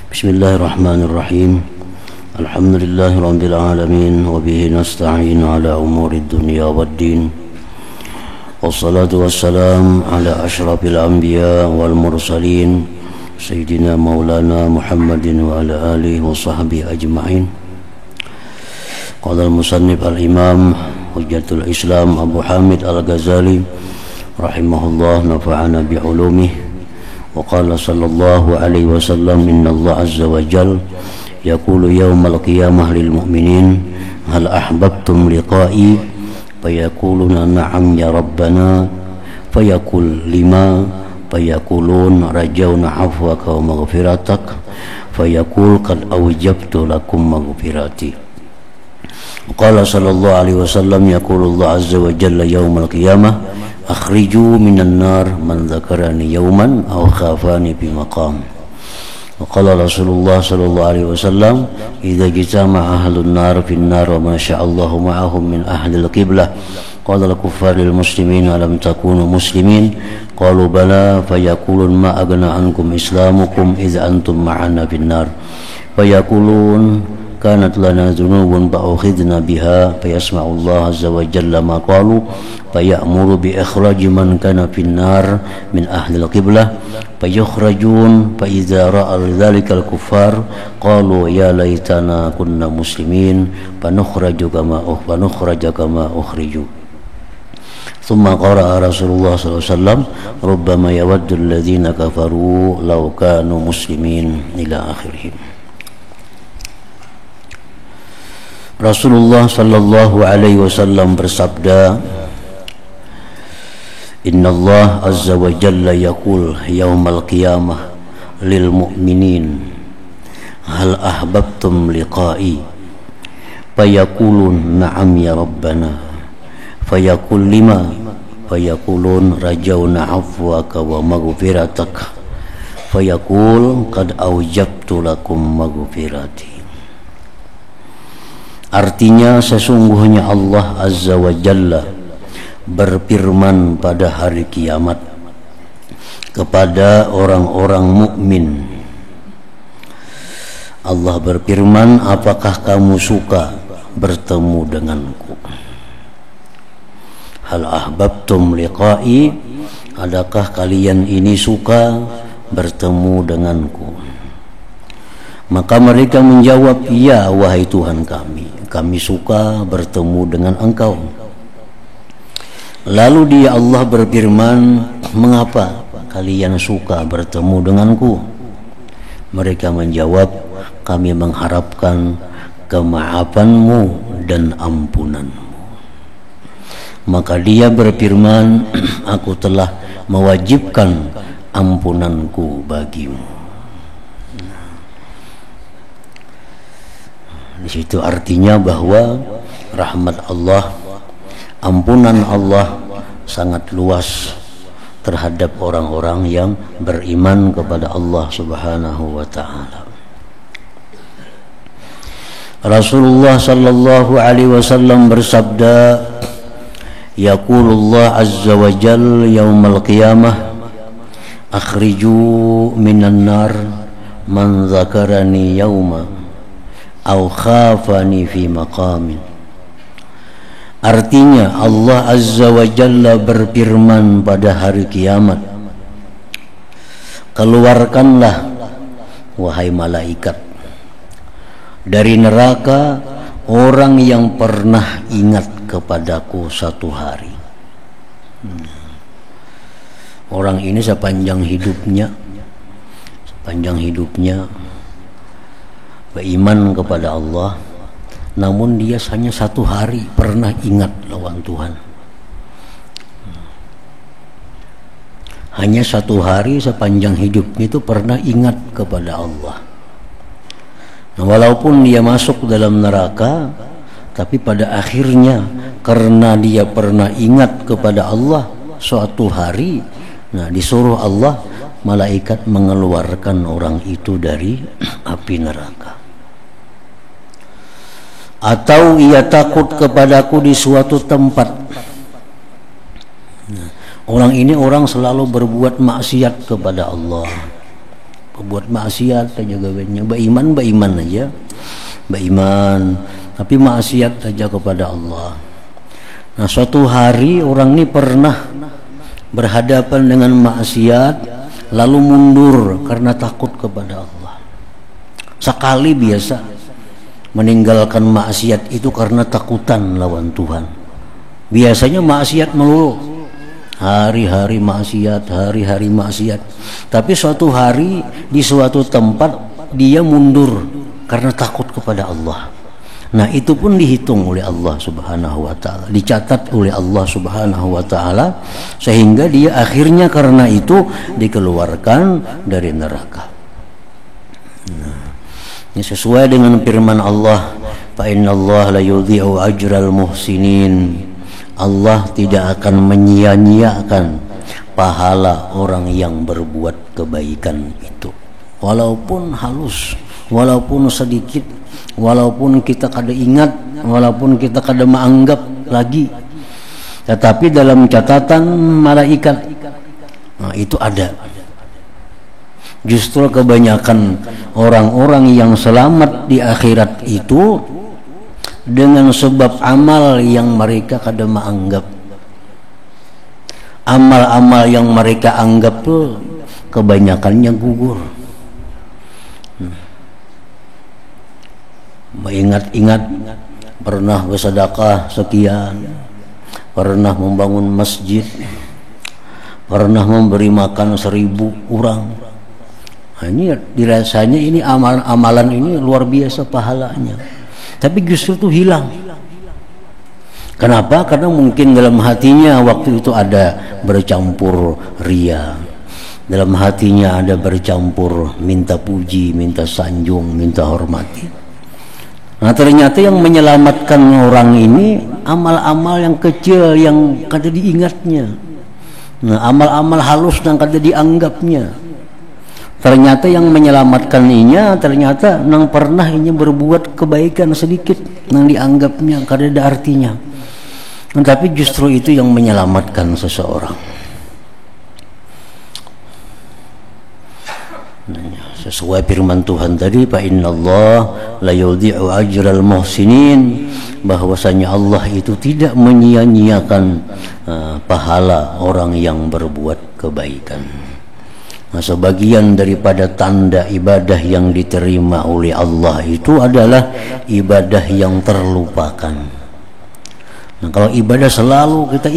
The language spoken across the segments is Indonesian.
Bismillahirrahmanirrahim. Alhamdulillahirabbil alamin wa bihi nasta'in ala umuri dunya waddin. Wassalatu wassalam ala asyrafil anbiya wal mursalin sayyidina maulana Muhammadin wa ala alihi wa sahbihi ajma'in. Qala al-musannif al-imam Hujjatul Islam Abu Hamid Al-Ghazali rahimahullah nafa'ana bi ulumihi. Wa qala sallallahu alaihi wasallam inna Allah azza wa jal yaqulu yawmal qiyamah lil mu'minin hal ahbabtum liqa'i fayaquluna na'am ya rabbana fayaqul lima fayaqulun rajawna 'afwaka wa maghfiratak fayaqul qad awjabtu lakum maghfirati. Qala sallallahu alaihi wasallam yaqulu Allah azza wa jalla yaumal qiyamah akhriju minan nar man dzakarani yauman aw khafani bi maqam. Wa qala Rasulullah sallallahu alaihi wasallam idza jitama'a ahlun nar fin nar wa ma sya'allahu ma'ahum min ahlil qiblah qala al-kuffar lil muslimin alam takunu muslimin qalu bala fayaqulun ma aghna ankum islamukum idza antum ma'ana fin nar fayaqulun kanat lana dhunubun fa'ukhidna biha fayasma'u Allah azza wa jalla ma qalu faya'muru bi ikhraji man kana fin nar min ahli al-qiblah fayukhrajun fa idza ra'a dhalika al-kuffar qalu ya laitana kunna muslimin fanukhraju kama ukhriju. Thumma qara'a Rasulullah sallallahu alaihi wasallam rubbama yawaddu alladhina kafaru law kanu muslimin ila akhirih. Rasulullah sallallahu alaihi wasallam bersabda, Inna Allah azza wa jalla yaqul yaumal qiyamah lil mu'minin hal ahbabtum liqa'i fayaqulun na'am ya rabbana fayaqul lima fayaqulun rajawna 'afwaka wa maghfiratak fayaqul qad awjabtu lakum maghfirati. Artinya sesungguhnya Allah azza wa jalla berfirman pada hari kiamat kepada orang-orang mukmin. Allah berfirman, apakah kamu suka bertemu denganku? Hal ahbabtum liqa'i, adakah kalian ini suka bertemu denganku? Maka mereka menjawab, ya wahai Tuhan kami suka bertemu dengan engkau. Lalu dia Allah berfirman, mengapa kalian suka bertemu denganku? Mereka menjawab, kami mengharapkan kemaafanmu dan ampunanmu. Maka dia berfirman, aku telah mewajibkan ampunanku bagimu. Di situ artinya bahwa rahmat Allah, ampunan Allah sangat luas terhadap orang-orang yang beriman kepada Allah Subhanahu wa taala. Rasulullah sallallahu alaihi wasallam bersabda, yaqulullah azza wa jalla yaumal qiyamah akhriju minan nar man dzakarani yauma aw khafani fi maqamin. Artinya Allah azza wa jalla berfirman pada hari kiamat, keluarkanlah wahai malaikat dari neraka orang yang pernah ingat kepadaku satu hari. Orang ini sepanjang hidupnya beriman kepada Allah, namun dia hanya satu hari pernah ingat lawan Tuhan. Hanya satu hari sepanjang hidupnya itu pernah ingat kepada Allah. Nah, walaupun dia masuk dalam neraka, tapi pada akhirnya karena dia pernah ingat kepada Allah suatu hari, nah disuruh Allah malaikat mengeluarkan orang itu dari api neraka. Atau ia takut kepadaku di suatu tempat. Nah, orang ini orang selalu berbuat maksiat kepada Allah, buat maksiat aja gawenya, beriman aja, beriman, tapi maksiat aja kepada Allah. Nah, suatu hari orang ini pernah berhadapan dengan maksiat, lalu mundur karena takut kepada Allah. Sekali biasa meninggalkan maksiat itu karena takutan lawan Tuhan. Biasanya maksiat melulu, hari-hari maksiat, hari-hari maksiat. Tapi suatu hari di suatu tempat dia mundur karena takut kepada Allah. Nah, itu pun dihitung oleh Allah Subhanahu wa taala, dicatat oleh Allah Subhanahu wa taala, sehingga dia akhirnya karena itu dikeluarkan dari neraka. Nah, ini sesuai dengan firman Allah, fa innallaha la yudhi'u ajral muhsinin. Allah tidak akan menyia-nyiakan pahala orang yang berbuat kebaikan itu, walaupun halus, walaupun sedikit, walaupun kita kada ingat, walaupun kita kada menganggap lagi, tetapi dalam catatan malaikat, nah, itu ada. Justru kebanyakan orang-orang yang selamat di akhirat itu dengan sebab amal yang mereka kada menganggap. Amal-amal yang mereka anggap tuh kebanyakannya gugur. Mengingat-ingat pernah bersedekah sekian, pernah membangun masjid, pernah memberi makan 1000 orang. Nah, ini dirasanya ini amalan ini luar biasa pahalanya, tapi justru itu hilang. Kenapa? Karena mungkin dalam hatinya waktu itu ada bercampur ria, dalam hatinya ada bercampur minta puji, minta sanjung, minta hormati. Nah, ternyata yang menyelamatkan orang ini amal-amal yang kecil yang kada diingatnya. Nah, amal-amal halus yang kada dianggapnya. Ternyata yang menyelamatkan inya ternyata nang pernah inya berbuat kebaikan sedikit nang dianggapnya kada ada artinya. Nah, tapi justru itu yang menyelamatkan seseorang. Sesuai firman Tuhan tadi, fa innallaha la yudhi'u ajral muhsinin, bahwasanya Allah itu tidak menyia-nyiakan pahala orang yang berbuat kebaikan. Nah, sebagian daripada tanda ibadah yang diterima oleh Allah itu adalah ibadah yang terlupakan. Nah, kalau ibadah selalu kita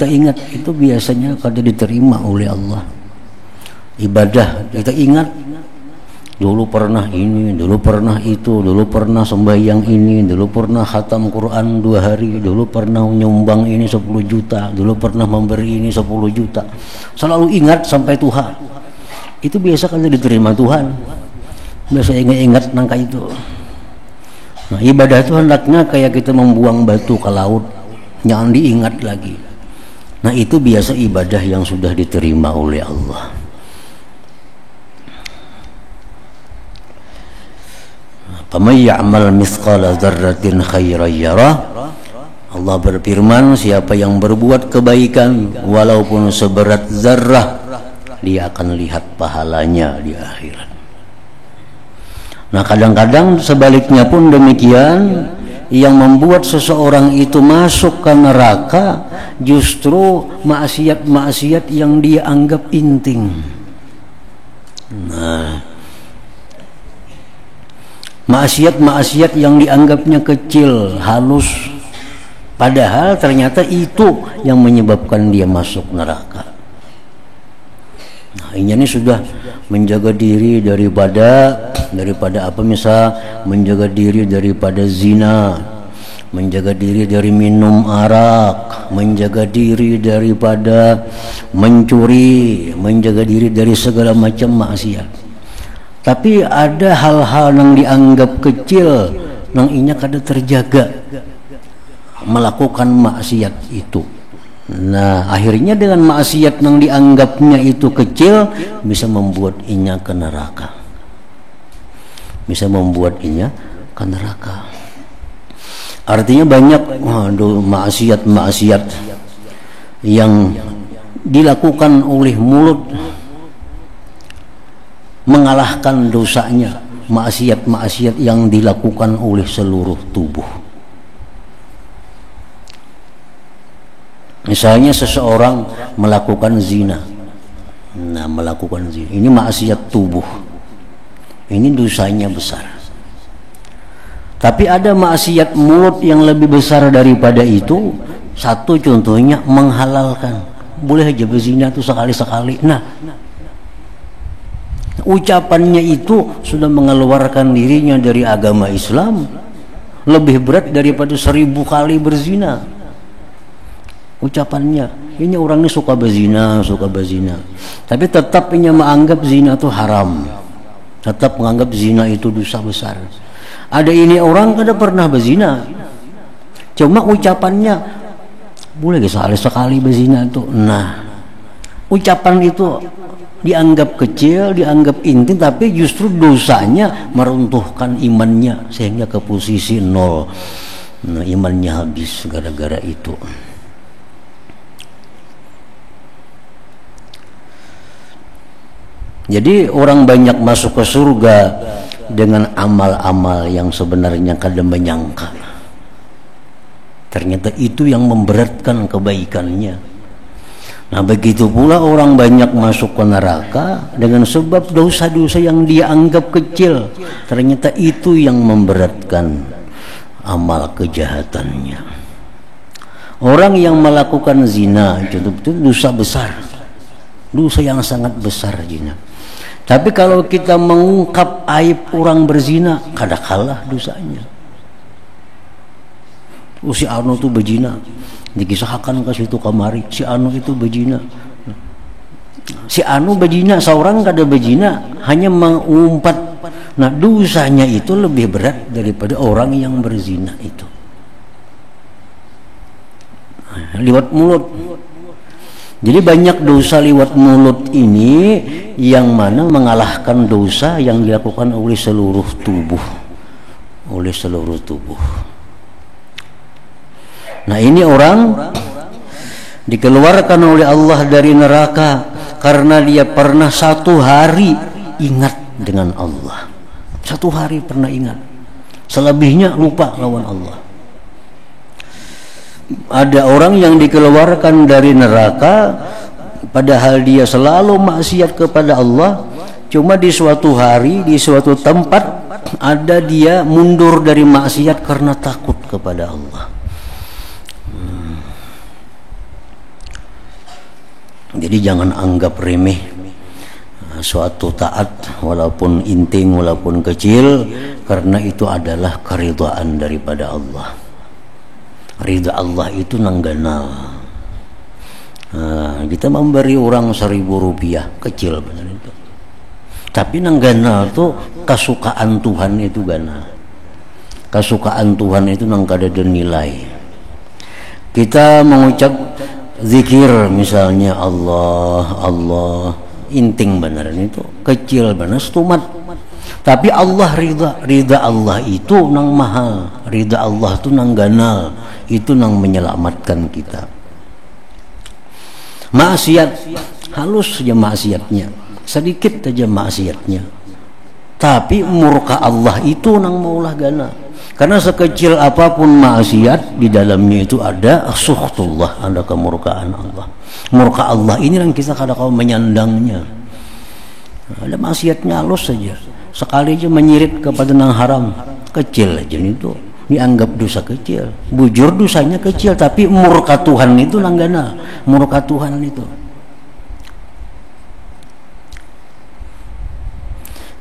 ingat, itu biasanya kada diterima oleh Allah. Ibadah kita ingat, dulu pernah ini, dulu pernah itu, dulu pernah sembahyang ini, dulu pernah khatam Quran 2 hari, dulu pernah nyumbang ini 10 juta, dulu pernah memberi ini 10 juta. Selalu ingat sampai Tuhan. Itu biasa kan diterima Tuhan. Biasa ingat nangka itu. Nah, ibadah itu hendaknya kayak kita membuang batu ke laut, jangan diingat lagi. Nah, itu biasa ibadah yang sudah diterima oleh Allah. Faman ya'mal mithqala dzarratin khairan yarah. Allah berfirman, siapa yang berbuat kebaikan walaupun seberat zarrah, dia akan lihat pahalanya di akhirat. Nah, kadang-kadang sebaliknya pun demikian, yang membuat seseorang itu masuk ke neraka justru maksiat-maksiat yang dia anggap penting. Nah, maksiat-maksiat yang dianggapnya kecil, halus, padahal ternyata itu yang menyebabkan dia masuk neraka. Nah, ini sudah menjaga diri daripada apa, misal menjaga diri daripada zina, menjaga diri dari minum arak, menjaga diri daripada mencuri, menjaga diri dari segala macam maksiat. Tapi ada hal-hal yang dianggap kecil yang inya kada terjaga melakukan maksiat itu. Nah, akhirnya dengan maksiat yang dianggapnya itu kecil bisa membuat inya ke neraka, bisa membuat inya ke neraka. Artinya banyak maksiat-maksiat yang dilakukan oleh mulut mengalahkan dosanya maksiat-maksiat yang dilakukan oleh seluruh tubuh. Misalnya seseorang melakukan zina. Nah, melakukan zina ini maksiat tubuh. Ini dosanya besar. Tapi ada maksiat mulut yang lebih besar daripada itu. Satu contohnya menghalalkan. Boleh aja berzina itu sekali-sekali. Nah, ucapannya itu sudah mengeluarkan dirinya dari agama Islam. Lebih berat daripada 1000 kali berzina. Ucapannya, ini orang ini suka berzina. Tapi tetap ini menganggap zina itu haram. Tetap menganggap zina itu dosa besar. Ada ini orang kada pernah berzina, cuma ucapannya boleh sekali berzina itu. Nah, ucapan itu dianggap kecil, dianggap intim, tapi justru dosanya meruntuhkan imannya sehingga ke posisi 0. Nah, imannya habis gara-gara itu. Jadi orang banyak masuk ke surga dengan amal-amal yang sebenarnya kada menyangka. Ternyata itu yang memberatkan kebaikannya. Nah, begitu pula orang banyak masuk ke neraka dengan sebab dosa-dosa yang dia anggap kecil. Ternyata itu yang memberatkan amal kejahatannya. Orang yang melakukan zina itu dosa besar. Dosa yang sangat besar zina. Tapi kalau kita mengungkap aib orang berzina, kada kalah dosanya. Si anu itu berzina, dikisahkan ke situ kamari, si anu itu berzina. Si anu berzina, seorang kada berzina, hanya mengumpat. Nah, dosanya itu lebih berat daripada orang yang berzina itu. Lewat mulut. Jadi banyak dosa lewat mulut ini yang mana mengalahkan dosa yang dilakukan oleh seluruh tubuh. Nah, ini orang dikeluarkan oleh Allah dari neraka karena dia pernah 1 hari ingat dengan Allah. 1 hari pernah ingat. Selebihnya lupa lawan Allah. Ada orang yang dikeluarkan dari neraka padahal dia selalu maksiat kepada Allah, cuma di suatu hari, di suatu tempat ada dia mundur dari maksiat karena takut kepada Allah. Jadi jangan anggap remeh suatu taat walaupun intim, walaupun kecil, karena itu adalah keridhaan daripada Allah. Ridha Allah itu nangganal. Kita memberi orang 1000 rupiah, kecil benar itu. Tapi nangganal tuh kesukaan Tuhan itu ganal. Kesukaan Tuhan itu nang kada ada nilai. Kita mengucap zikir misalnya Allah, inting beneran itu, kecil benar, stumat. Tapi Allah ridha Allah itu nang mahal, ridha Allah itu nang ganal, itu nang menyelamatkan kita. Maksiat halus saja maksiatnya, sedikit saja maksiatnya, tapi murka Allah itu nang maulah ganal. Karena sekecil apapun maksiat, di dalamnya itu ada suhtullah, ada kemurkaan Allah. Murka Allah ini yang kita kadang-kadang menyandangnya. Ada maksiatnya halus saja, sekali aja menyirit kepada nang haram, kecil aja itu dianggap dosa kecil. Bujur dosanya kecil, tapi murka Tuhan itu langgana, murka Tuhan itu.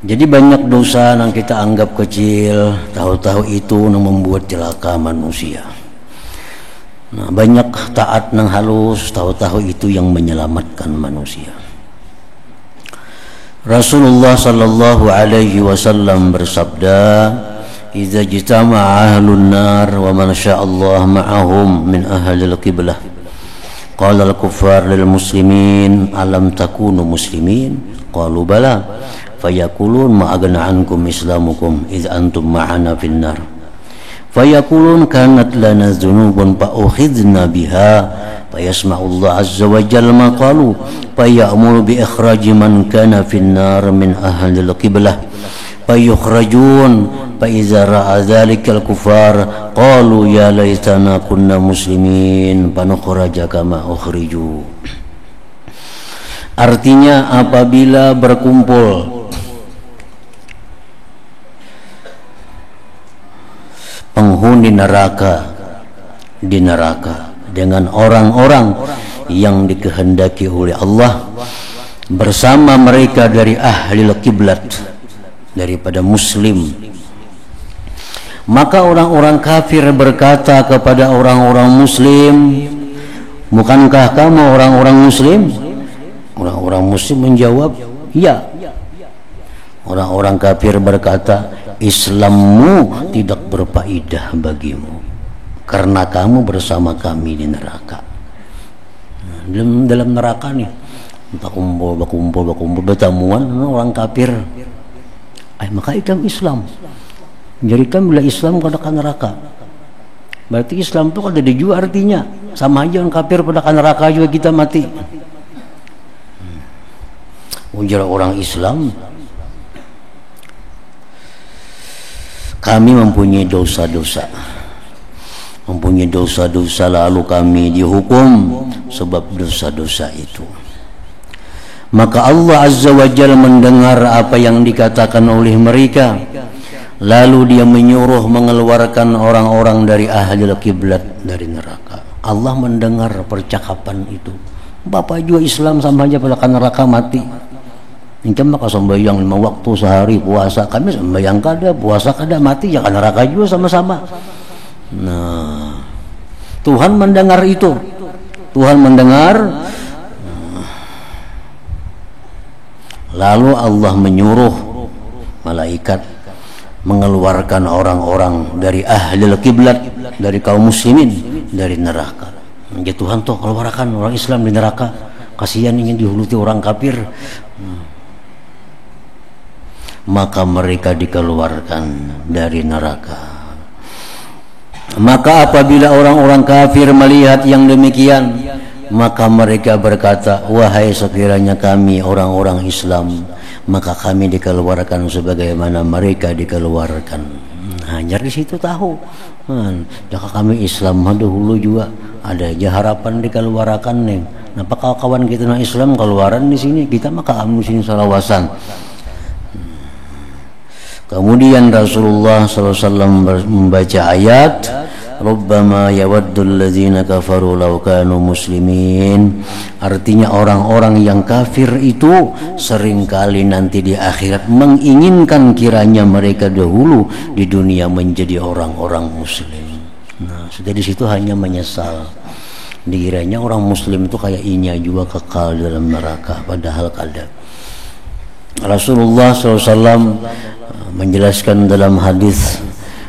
Jadi banyak dosa yang kita anggap kecil, tahu-tahu itu yang membuat celaka manusia. Nah, banyak taat nang halus, tahu-tahu itu yang menyelamatkan manusia. Rasulullah sallallahu alaihi wasallam bersabda, "Idza jitama'a ahlun nar wa man sya'allahu ma'ahum min ahlil qiblah. Qala al-kuffar lil muslimin, alam takunu muslimin? Qalu bala. Fayaqulun ma aghna ankum islamukum idza antum ma'ana fin nar. fayaqulun kanat lana dzunubun fa ukhidna biha fayasma'u Allah azza wa jalla ma qalu fayamuru bi ikhraji man kana fin nar min ahli al-qiblah fayukhrajun fa iza ra'a dzalikal kufar qalu ya laitana kunna muslimin fa nukhraja kama ukhriju. Artinya apabila berkumpul penghuni neraka di neraka dengan orang-orang yang dikehendaki oleh Allah bersama mereka dari ahli kiblat daripada muslim, maka orang-orang kafir berkata kepada orang-orang muslim, bukankah kamu orang-orang muslim? Orang-orang muslim menjawab, ya. Orang-orang kafir berkata, Islammu tidak berfaedah bagimu karena kamu bersama kami di neraka. Dalam neraka nih, berkumpul bertemuan orang kafir. Maka itu Islam. Jadi kan bila Islam katakan neraka, berarti Islam itu kalau dijual artinya sama aja orang kafir pada neraka juga kita mati. Ujar orang Islam, kami mempunyai dosa-dosa, lalu kami dihukum sebab dosa-dosa itu. Maka Allah Azza wa Jalla mendengar apa yang dikatakan oleh mereka, lalu dia menyuruh mengeluarkan orang-orang dari ahli kiblat dari neraka. Allah mendengar percakapan itu. Bapak juga Islam sama aja pada neraka mati. Ini maka sembahyang 5 waktu sehari, puasa kami sembahyang kada, puasa kada, mati ya kan neraka juga sama-sama. Nah, Tuhan mendengar itu. Tuhan mendengar. Lalu Allah menyuruh malaikat mengeluarkan orang-orang dari ahli kiblat, dari kaum muslimin dari neraka. Ya Tuhan tuh keluarkan orang Islam di neraka, kasihan ingin dihuluti orang kafir. Maka mereka dikeluarkan dari neraka. Maka apabila orang-orang kafir melihat yang demikian, maka mereka berkata, wahai sekiranya kami orang-orang Islam, maka kami dikeluarkan sebagaimana mereka dikeluarkan. Hanya di situ tahu, jika kami Islam dahulu juga ada aja harapan dikeluarkan nih. Napa kawan-kawan kita na Islam keluaran di sini, kita maka kamu sini salawasan. Kemudian Rasulullah SAW membaca ayat, Rubbama yawaddul ladzina kafaru law kanu muslimin. Artinya orang-orang yang kafir itu seringkali nanti di akhirat menginginkan kiranya mereka dahulu di dunia menjadi orang-orang muslim. Nah, sudah di situ hanya menyesal. Dikiranya orang muslim itu kayak inya juga kekal dalam neraka, padahal kada. Rasulullah SAW menjelaskan dalam hadis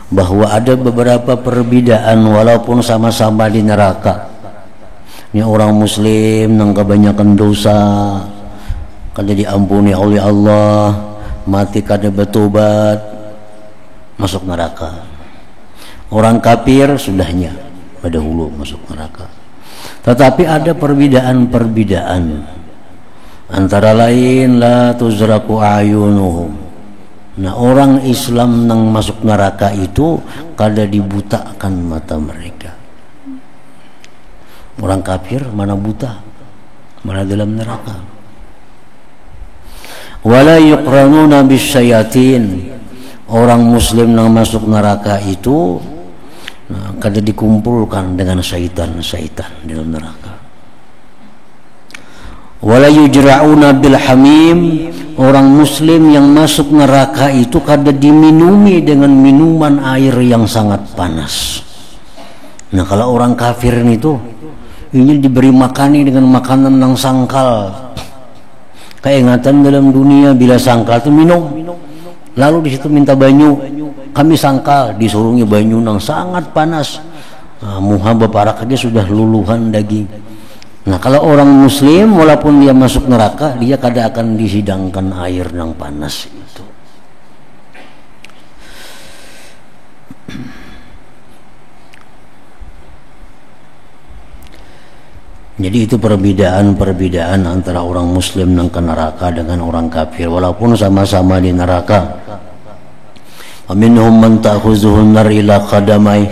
bahwa ada beberapa perbedaan walaupun sama-sama di neraka. Ini orang muslim yang kebanyakan dosa kada diampuni oleh Allah, mati kada bertobat, masuk neraka. Orang kafir sudahnya dahulu masuk neraka. Tetapi ada perbedaan-perbedaan. Antara lain la tuzraku ayunuhum. Nah, orang Islam yang masuk neraka itu kada dibutakan mata mereka. Orang kafir mana buta, mana dalam neraka. Wala yuqranuna bisyayatin. Orang muslim yang masuk neraka itu kada dikumpulkan dengan syaitan-syaitan di dalam neraka. Wala yujra'una bil hamim. Orang muslim yang masuk neraka itu kada diminumi dengan minuman air yang sangat panas. Nah, kalau orang kafir itu ini diberi makani dengan makanan yang sangkal. Keingatan dalam dunia bila sangkal itu minum. Lalu di situ minta banyu. Kami sangkal disuruhnya banyu yang sangat panas. Muha baparak aja sudah luluhan daging. Nah, kalau orang muslim walaupun dia masuk neraka, dia kada akan disidangkan air yang panas itu. Jadi itu perbedaan antara orang muslim yang ke neraka dengan orang kafir, walaupun sama-sama di neraka. Minhum man ta'khuzuhu nar ila qadamai.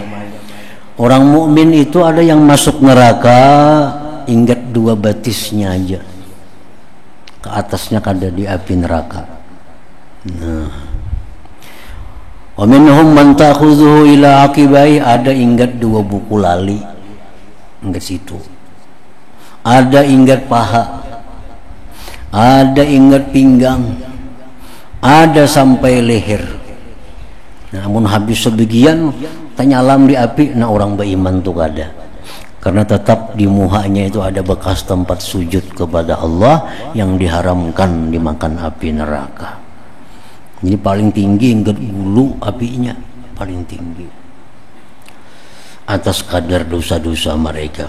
Orang mukmin itu ada yang masuk neraka ingat dua batisnya aja, ke atasnya ada di api neraka. Wa minhum man ta'khuzuhu ila aqibai, ada ingat dua buku lali, ingat situ. Ada ingat paha, ada ingat pinggang, ada sampai leher. Namun habis sebagian tanyalam di api, nah orang beriman tuh ada. Karena tetap di muhanya itu ada bekas tempat sujud kepada Allah yang diharamkan dimakan api neraka. Ini paling tinggi ingat bulu apinya, paling tinggi atas kadar dosa-dosa mereka.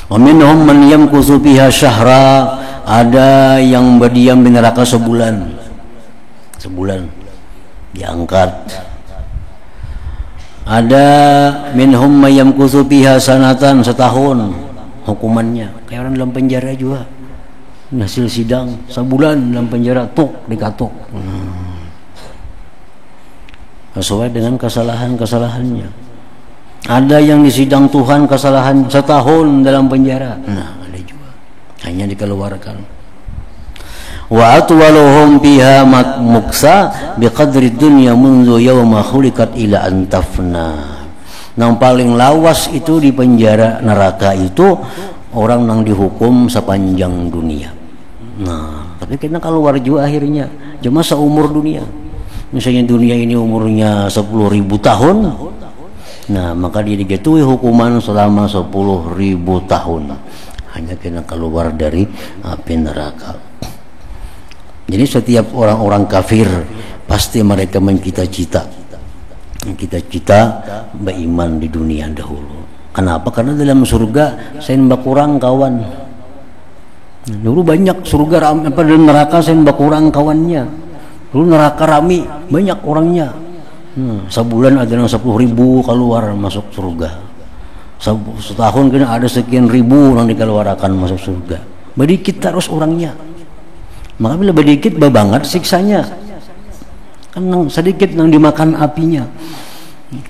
Wa minhum man yamkuthu fiha syahra, ada yang berdiam di neraka sebulan diangkat. Ada minhum man yamkuthu fiha sanatan, setahun hukumannya, kayak orang dalam penjara juga. Hasil sidang sebulan dalam penjara, tuk dikatuk. Sesuai dengan kesalahannya. Ada yang di sidang Tuhan kesalahan setahun dalam penjara. Nah, ada juga hanya dikeluarkan. Wa atwaluhum biha muksa biqadri dunya mundu yawma khuliqat ila antafna. Yang paling lawas itu di penjara neraka itu orang yang dihukum sepanjang dunia. Nah, tapi kita keluar juga akhirnya cuma seumur dunia. Misalnya dunia ini umurnya 10.000 tahun. Nah, maka dia dijatuhi hukuman selama 10.000 tahun. Hanya kena keluar dari api neraka. Jadi setiap orang-orang kafir pasti mereka mencita-cita beriman di dunia dahulu. Kenapa? Karena dalam surga saya mbak kurang kawan. Dulu banyak surga dan neraka saya mbak kurang kawannya. Dulu neraka rami, banyak orangnya. Sebulan ada yang 10.000 keluar masuk surga. Setahun kena ada sekian ribu orang dikeluarkan masuk surga. Sedikit terus orangnya. Maka bila sedikit banget siksanya. Kan sedikit yang dimakan apinya.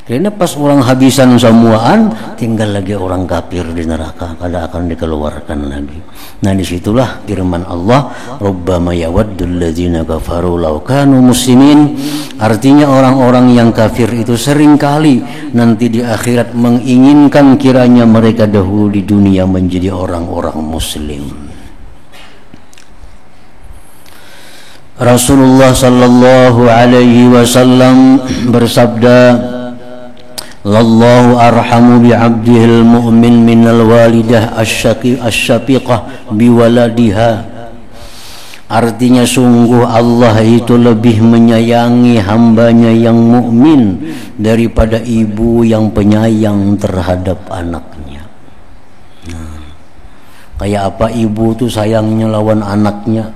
Karena pas orang habisan semuaan, tinggal lagi orang kafir di neraka, kada akan dikeluarkan lagi. Nah, disitulah firman Allah, rubbama yawaddul ladzina kafaru law kanu muslimin. Artinya orang-orang yang kafir itu seringkali nanti di akhirat menginginkan kiranya mereka dahulu di dunia menjadi orang-orang muslim. Rasulullah sallallahu alaihi wasallam bersabda, Lallahu arhamu bi'abdihil mu'min minal walidah asyaqiqah biwaladiha. Artinya sungguh Allah itu lebih menyayangi hambanya yang mukmin daripada ibu yang penyayang terhadap anaknya. Nah, kayak apa ibu tuh sayangnya lawan anaknya,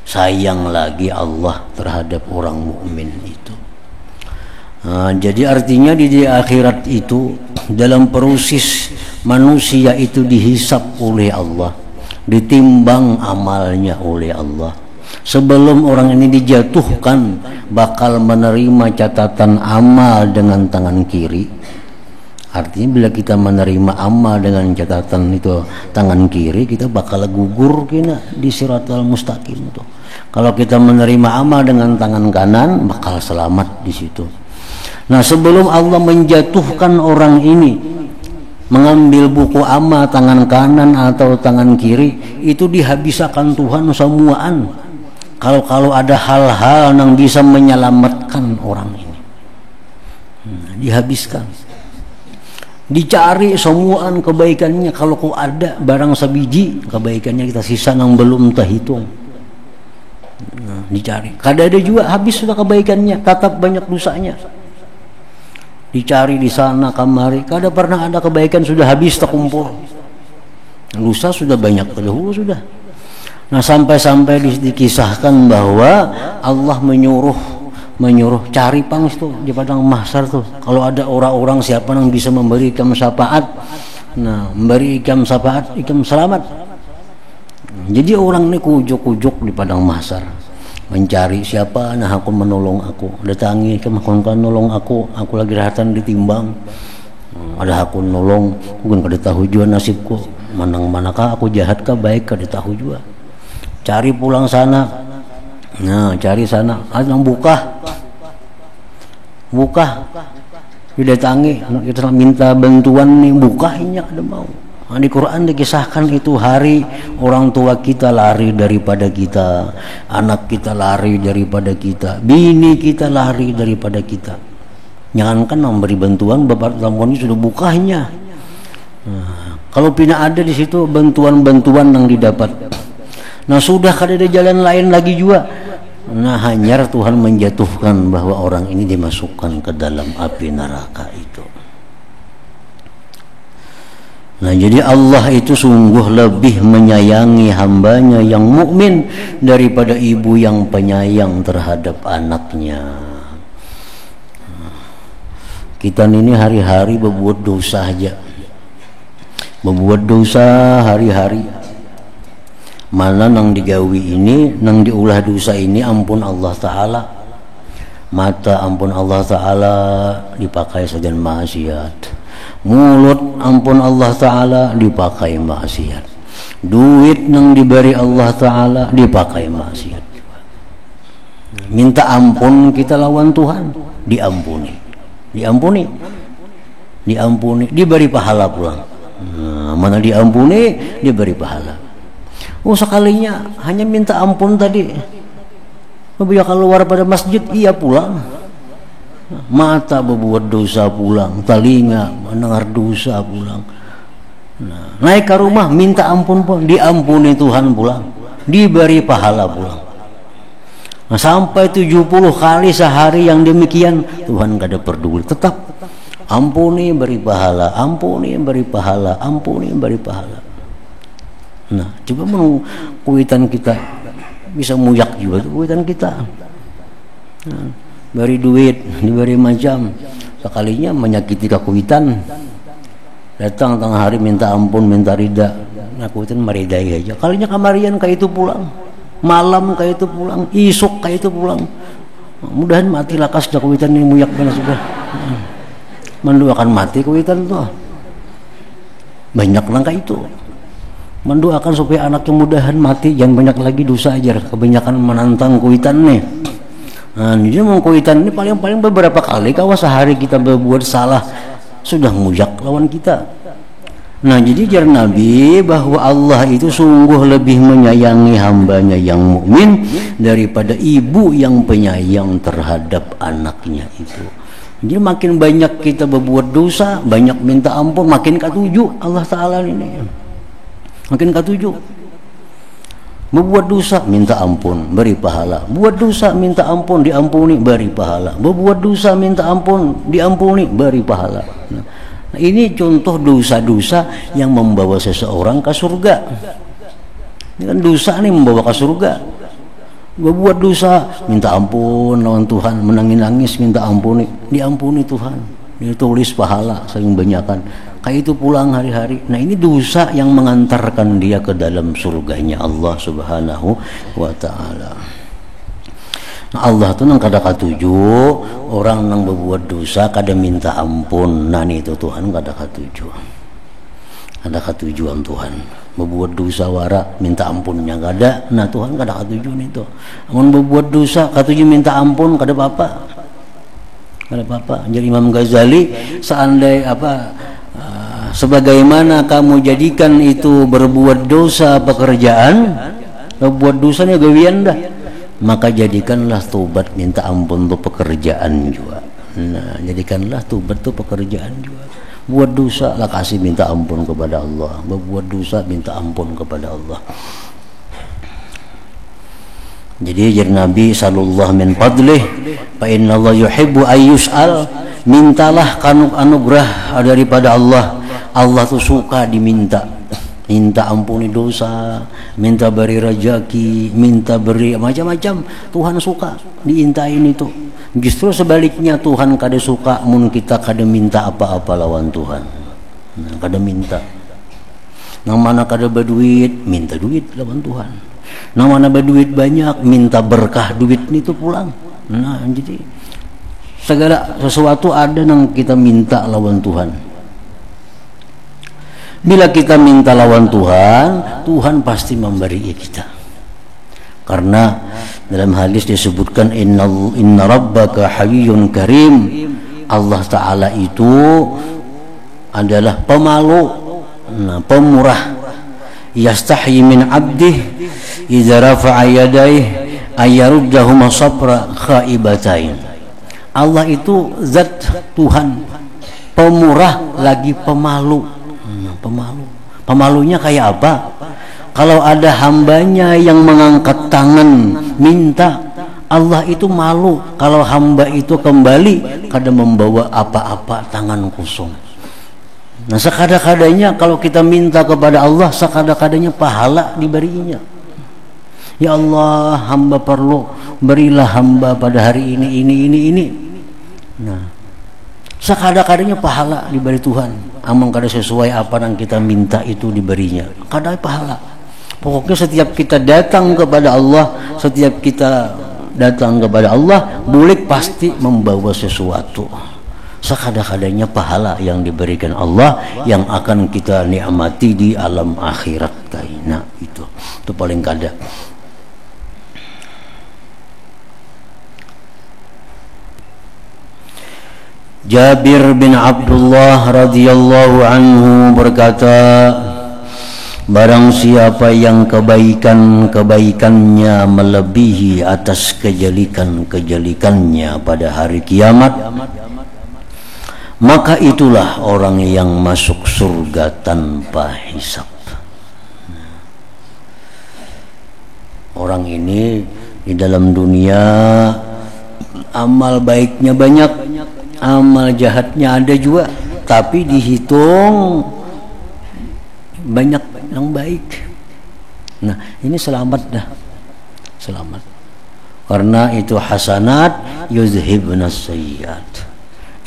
sayang lagi Allah terhadap orang mukmin itu. Nah, jadi artinya di akhirat itu dalam proses manusia itu dihisap oleh Allah, ditimbang amalnya oleh Allah. Sebelum orang ini dijatuhkan bakal menerima catatan amal dengan tangan kiri. Artinya bila kita menerima amal dengan catatan itu tangan kiri, kita bakal gugur kena di siratal mustaqim tuh. Kalau kita menerima amal dengan tangan kanan bakal selamat di situ. Nah, sebelum Allah menjatuhkan orang ini mengambil buku amal tangan kanan atau tangan kiri, itu dihabiskan Tuhan semuaan. Kalau ada hal-hal yang bisa menyelamatkan orang ini, dihabiskan, dicari semuaan kebaikannya. Kalau kau ada barang sebiji kebaikannya, kita sisa yang belum terhitung. Dicari, kada ada juga habis sudah kebaikannya, tetap banyak dosanya. Dicari di sana kemari, kada pernah ada kebaikan, sudah habis terkumpul. Lusa sudah banyak terdahulu sudah. Nah, sampai dikisahkan bahwa Allah menyuruh cari pang itu di padang mahsyar tuh. Kalau ada orang-orang siapa yang bisa memberikan syafaat Nah, memberi ikam syafaat, ikam selamat. Jadi orang ini kujuk-kujuk di padang mahsyar mencari siapa nah aku menolong aku, datangi ikam kan nolong aku lagi rahatan ditimbang. Ada aku nolong, bukan kada tahu jua nasibku, manakah aku jahat kah baik kada tahu jua. Cari pulang sana. Nah, cari sana, ada yang buka. Didatangi, kita minta bantuan nih, bukahinya ada mau. Nah, di Quran dikisahkan itu hari orang tua kita lari daripada kita, anak kita lari daripada kita, bini kita lari daripada kita. Jangankan memberi bantuan, bapak tamuan sudah bukahinya. Nah, kalau pina ada di situ bantuan-bantuan yang didapat. Nah, sudah kada ada jalan lain lagi juga. Nah, hanyar Tuhan menjatuhkan bahwa orang ini dimasukkan ke dalam api neraka itu. Nah, jadi Allah itu sungguh lebih menyayangi hambanya yang mukmin daripada ibu yang penyayang terhadap anaknya. Kita ini hari-hari berbuat dosa aja, berbuat dosa hari-hari. Mana nang digawi ini, nang diulah dosa ini ampun Allah Ta'ala. Mata ampun Allah Ta'ala dipakai saja maksiat. Mulut ampun Allah Ta'ala dipakai maksiat. Duit nang diberi Allah Ta'ala dipakai maksiat. Minta ampun kita lawan Tuhan, diampuni, diberi pahala pulang. Nah, mana diampuni diberi pahala. Sekalinya hanya minta ampun tadi, bila keluar pada masjid iya pulang. Mata berbuat dosa pulang, telinga mendengar dosa pulang. Nah, naik ke rumah minta ampun pun diampuni Tuhan pulang, diberi pahala pulang. Nah, sampai 70 kali sehari yang demikian Tuhan gak ada peduli, tetap ampuni beri pahala, ampuni beri pahala, ampuni beri pahala. Nah, coba mau kuitan kita bisa muyak juga tuh kuitan kita. Nah, beri duit, diberi macam, sekalinya menyakiti kakuitan, datang tengah hari minta ampun, minta rida, nah kuitan meridai aja. Kalinya kamarian kayak itu pulang, malam kayak itu pulang, isuk kayak itu pulang. Mudahan mati lakas dah kuitan ini muyak benar sudah. Mendoakan mati kuitan tuh, banyak langkah itu. Mendoakan supaya anak yang mudahan mati, jangan banyak lagi dosa aja, kebanyakan menantang kuitan nih. Nah, ini mau kuitan ini paling-paling beberapa kali kalau sehari kita berbuat salah sudah mujak lawan kita. Nah, jadi jar Nabi bahwa Allah itu sungguh lebih menyayangi hambanya yang mukmin daripada ibu yang penyayang terhadap anaknya itu. Jadi makin banyak kita berbuat dosa, banyak minta ampun, makin ketujuh Allah Ta'ala ini. Makin ketujuh. Berbuat dosa minta ampun beri pahala, buat dosa minta ampun diampuni beri pahala, berbuat dosa minta ampun diampuni beri pahala. Nah, ini contoh dosa-dosa yang membawa seseorang ke surga. Ini kan dosa nih membawa ke surga. Berbuat dosa minta ampun lawan Tuhan, menangis-nangis minta ampuni, diampuni Tuhan, ditulis pahala saking banyakan. Kayak itu pulang hari-hari. Nah, ini dosa yang mengantarkan dia ke dalam surganya Allah Subhanahu wa Ta'ala. Nah, Allah tuh nang kada katuju orang nang berbuat dosa kada minta ampun. Nah, itu Tuhan kada katuju. Kada katujuan Tuhan. Berbuat dosa wara minta ampunnya kada. Nah, Tuhan kada katuju itu. Amun berbuat dosa katuju minta ampun kada apa-apa. Kada apa-apa. Jadi Imam Ghazali seandai sebagaimana kamu jadikan itu berbuat dosa pekerjaan, berbuat dosanya gawian dah, maka jadikanlah tobat minta ampun untuk pekerjaan juga. Nah, jadikanlah tobat itu pekerjaan juga. Buat dosa lah kasih minta ampun kepada Allah, berbuat dosa minta ampun kepada Allah. Jadi jar Nabi sallallahu min fadlih fa inna Allah yuhibbu ayyus'al, mintalah anugerah daripada Allah. Allah tuh suka diminta, minta ampuni dosa, minta beri rezeki, minta beri macam-macam. Tuhan suka diintain itu. Justru sebaliknya Tuhan kada suka mun kita kada minta apa-apa lawan Tuhan. Nah, kada minta. Nang mana kada berduit, minta duit lawan Tuhan. Nang mana berduit banyak, minta berkah duit itu pulang. Nah, jadi segala sesuatu ada nang kita minta lawan Tuhan. Bila kita minta lawan Tuhan, Tuhan pasti memberi kita. Karena dalam hadis disebutkan inna rabbaka hayyun karim. Allah Ta'ala itu adalah pemalu, pemurah. Yastahi min abdih idza rafa'a yadayhi ayaruddahuma sabra khaibatain. Allah itu zat Tuhan, pemurah lagi pemalu. Pemalunya kayak apa? Kalau ada hambanya yang mengangkat tangan minta, Allah itu malu kalau hamba itu kembali kada membawa apa-apa, tangan kosong. Nah, sekada-kadanya kalau kita minta kepada Allah, sekada-kadanya pahala diberinya. Ya Allah, hamba perlu, berilah hamba pada hari ini. Nah, sekada-kadanya pahala diberi Tuhan. Amang kada sesuai apa yang kita minta itu diberinya, kada pahala. Pokoknya setiap kita datang kepada Allah, boleh pasti membawa sesuatu. Sekada-kadanya pahala yang diberikan Allah yang akan kita nikmati di alam akhirat. Nah, itu paling kada. Jabir bin Abdullah radhiyallahu anhu berkata, barang siapa yang kebaikan-kebaikannya melebihi atas kejelikan-kejelikannya pada hari kiamat, maka itulah orang yang masuk surga tanpa hisab. Orang ini di dalam dunia amal baiknya banyak, amal jahatnya ada juga, tapi dihitung banyak yang baik. Nah, ini selamat dah, selamat. Karena itu hasanat yuzhibnas sayyiat.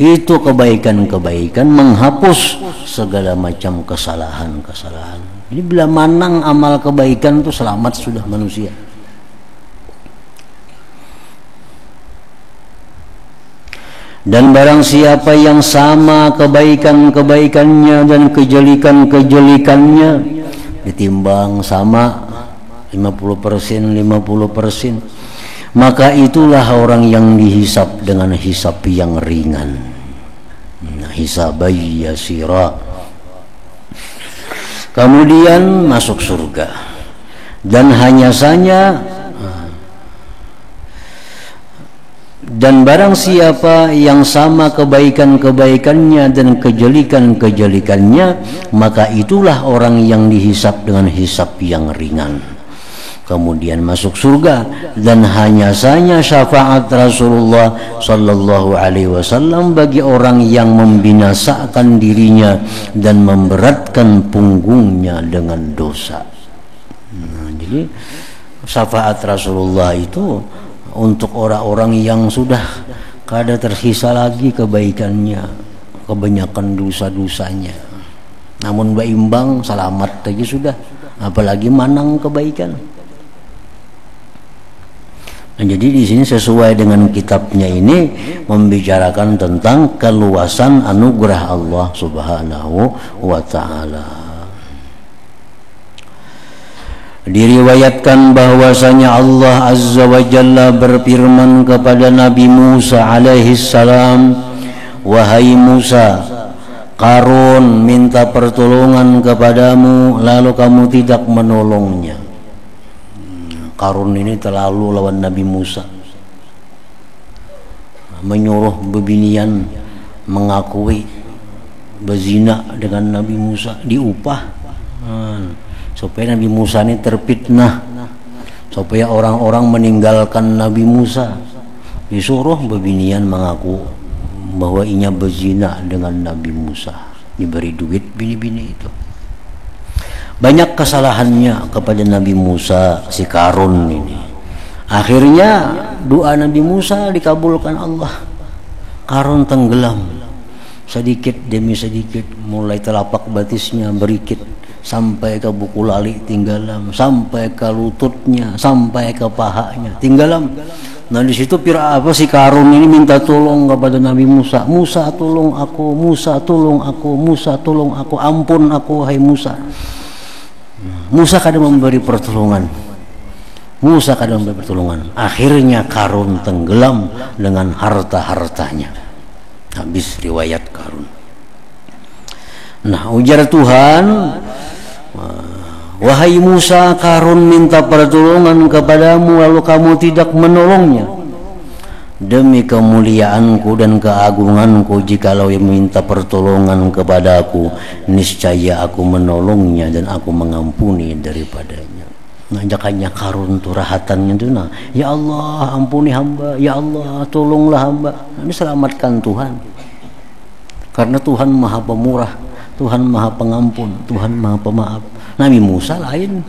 Itu kebaikan-kebaikan menghapus segala macam kesalahan-kesalahan. Jadi bila manang amal kebaikan itu selamat sudah manusia. Dan barang siapa yang sama kebaikan-kebaikannya dan kejelikan-kejelikannya ditimbang sama 50%, maka itulah orang yang dihisap dengan hisap yang ringan. Hisabai yasira. Kemudian masuk surga. Dan hanya saja dan barang siapa yang sama kebaikan-kebaikannya dan kejelikan-kejelikannya, maka itulah orang yang dihisap dengan hisap yang ringan. Kemudian masuk surga. Dan hanya saja syafaat Rasulullah sallallahu alaihi wasallam bagi orang yang membinasakan dirinya dan memberatkan punggungnya dengan dosa. Nah, jadi syafaat Rasulullah itu untuk orang-orang yang sudah kada tersisa lagi kebaikannya, kebanyakan dosa-dosanya, namun berimbang selamat saja sudah, apalagi manang kebaikan. Nah, jadi di sini sesuai dengan kitabnya ini membicarakan tentang keluasan anugerah Allah Subhanahu wa taala. Diriwayatkan bahwasanya Allah Azza wa Jalla berfirman kepada Nabi Musa alaihi salam, wahai Musa, Qarun minta pertolongan kepadamu lalu kamu tidak menolongnya. Qarun ini terlalu lawan Nabi Musa, menyuruh bebinian mengakui berzina dengan Nabi Musa, diupah supaya Nabi Musa ini terfitnah, supaya orang-orang meninggalkan Nabi Musa. Disuruh bebinian mengaku bahwa inya berzina dengan Nabi Musa, diberi duit bini-bini itu. Banyak kesalahannya kepada Nabi Musa si Qarun ini. Akhirnya doa Nabi Musa dikabulkan Allah. Qarun tenggelam sedikit demi sedikit, mulai telapak batisnya berikit sampai ke buku lali tinggalam, sampai ke lututnya, sampai ke pahanya tinggalam. Nah di situ si Karun ini minta tolong kepada Nabi Musa. Musa tolong aku, Musa tolong aku, Musa tolong aku, ampun aku wahai Musa. Musa kadang memberi pertolongan. Musa kadang memberi pertolongan. Akhirnya Karun tenggelam dengan harta-hartanya. Habis riwayat Karun. Nah ujar Tuhan, wahai Musa, Karun minta pertolongan kepadamu lalu kamu tidak menolongnya. Demi kemuliaanku dan keagunganku, jikalau ia minta pertolongan kepadaku, niscaya aku menolongnya dan aku mengampuni daripadanya. Nah jakanya Karun tuh rahatannya tuh, nah ya Allah ampuni hamba, ya Allah tolonglah hamba. Nah, ini selamatkan Tuhan, karena Tuhan maha pemurah, Tuhan maha pengampun, Tuhan maha pemaaf. Nabi Musa lain.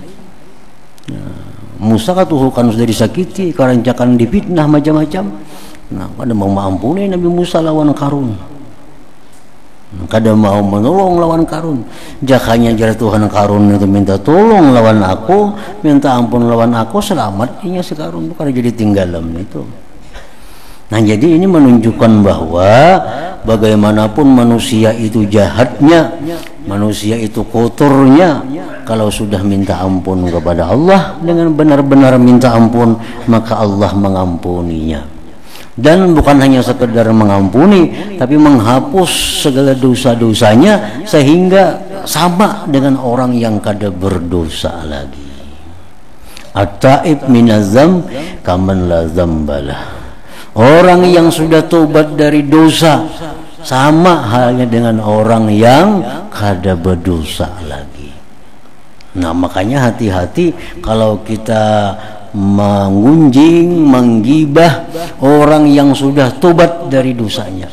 Nah, Musa kan sudah disakiti, kerancakan difitnah macam-macam. Nah, kada mau mengampuni Nabi Musa lawan Karun. Kada mau menolong lawan Karun. Jakanya jar Tuhan Karun itu minta tolong lawan aku, minta ampun lawan aku, selamat inya si Karun itu kada jadi tinggalan itu. Nah jadi ini menunjukkan bahwa bagaimanapun manusia itu jahatnya, manusia itu kotornya, kalau sudah minta ampun kepada Allah dengan benar-benar minta ampun, maka Allah mengampuninya. Dan bukan hanya sekedar mengampuni, tapi menghapus segala dosa-dosanya sehingga sama dengan orang yang kada berdosa lagi. At-taib minaz-dzam kaman la dzambalah. Orang yang sudah tobat dari dosa sama halnya dengan orang yang kada berdosa lagi. Nah makanya hati-hati kalau kita mengunjing, menggibah orang yang sudah tobat dari dosanya.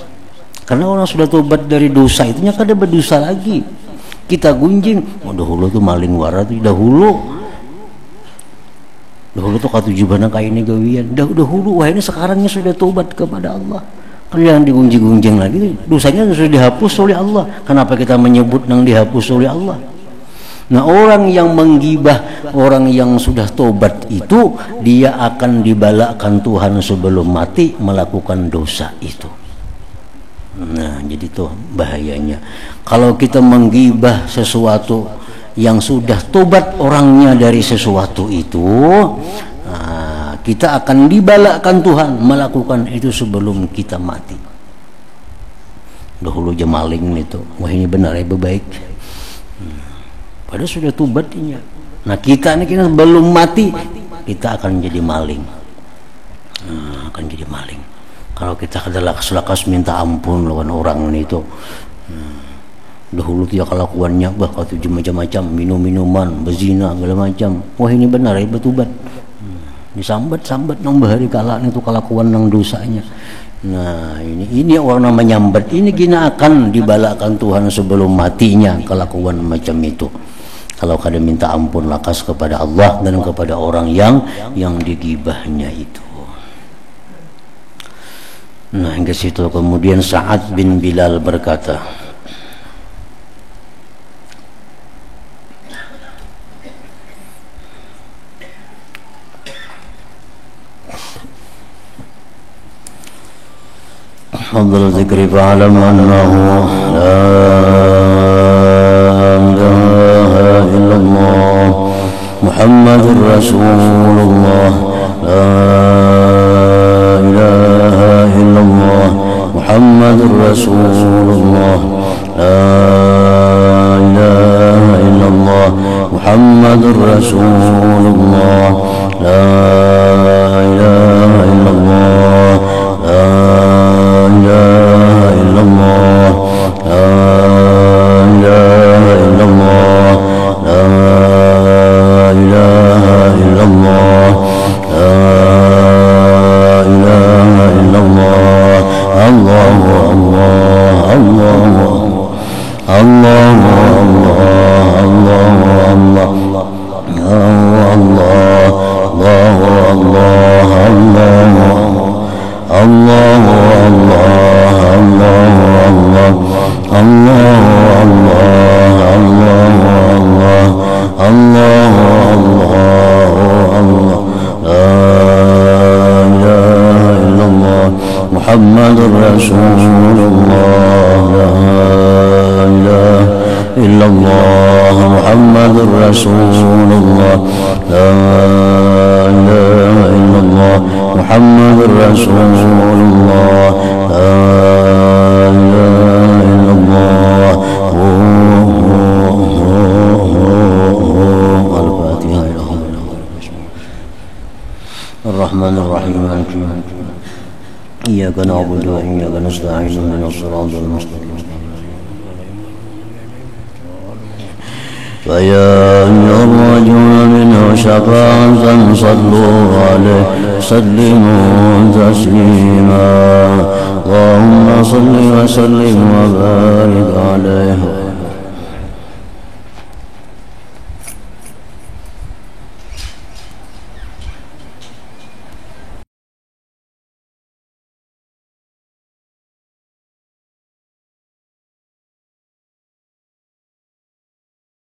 Karena orang sudah tobat dari dosa itunya kada berdosa lagi. Kita gunjing, oh dahulu tuh maling waras tuh dahulu tuh katujubana kayak ini gawian dahulu, wah ini sekarangnya sudah tobat kepada Allah. Kan yang digunjing-gunjing lagi, dosanya sudah dihapus oleh Allah. Kenapa kita menyebut yang dihapus oleh Allah? Nah orang yang menggibah orang yang sudah tobat itu, dia akan dibalakkan Tuhan sebelum mati melakukan dosa itu. Nah jadi tuh bahayanya kalau kita menggibah sesuatu yang sudah tobat orangnya dari sesuatu itu, nah, kita akan dibalakkan Tuhan melakukan itu sebelum kita mati. Dahulu aja maling itu, wah ini benar ya baik. Padahal sudah tobatnya. Nah kita belum mati, kita akan jadi maling. Nah, akan jadi maling. Kalau kita kada lakas-lakas minta ampun lawan orang itu. Dahulu dia kelakuannya kata macam-macam, minum-minuman, berzina segala macam. Wah ini benar ya bertobat. Disambat-sambat nang bahari kala itu kelakuan nang dosanya. Nah ini orang namanya nyambat ini kena akan dibalakkan Tuhan sebelum matinya kelakuan macam itu. Kalau kada minta ampun lakas kepada Allah dan kepada orang yang digibahnya itu. Nah hingga situ kemudian Sa'ad bin Bilal berkata, afdal dzikri fa'lam annahu la ilaha illallah Muhammadur Rasulullah, la ilaha illallah Muhammadur Rasulullah, la ilaha illallah Muhammadur Rasulullah, la ilaha illallah, la ilaha illallah, la ilaha illallah, la ilaha illallah, la ilaha illallah, Allahu Allah, Allahu Allah, Allahu Allah, Allahu Allah, Allahu Allah, Allahu Allah, Allahu Allah, Allahu Allah. محمد رسول الله لا إله إلا الله محمد رسول الله لا إله إلا الله محمد رسول الله لا إله إلا الله الفاتحة. الرحمن الرحيم إياك نعبد وإياك نستعين من الصراط المستقيم. فيا أيها الرجل منه شفاعة صلوا عليه سلموا تسليما اللهم صل وسلم وبارك عليه